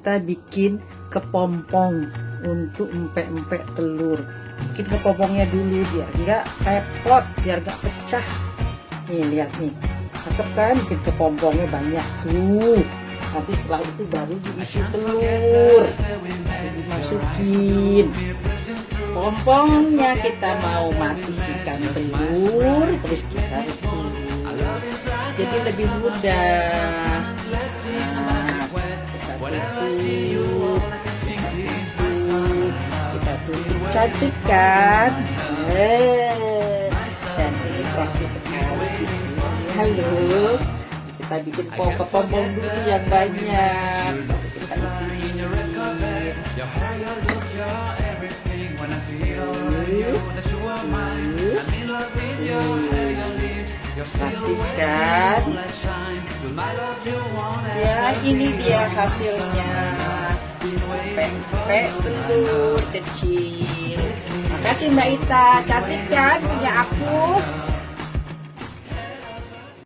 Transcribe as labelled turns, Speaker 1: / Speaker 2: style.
Speaker 1: kita bikin kepompong untuk empek-empek telur. Bikin kepompongnya dulu biar nggak repot, biar nggak pecah. Nih lihat nih, cakep kan? Bikin kepompongnya banyak tuh. Nanti setelah itu baru diisi telur, dimasukin pompongnya. Kita mau masukkan telur, terus kita rebus, jadi lebih mudah. Kita tutup, cantik kan? Dan ini praktis sekali. Halo, kita bikin pompong dulu yang banyak. Kita isi. Praktis kan? Ya, ini dia hasilnya. Empek telur kecil. Makasih Mbak Ita, cantik kan punya aku.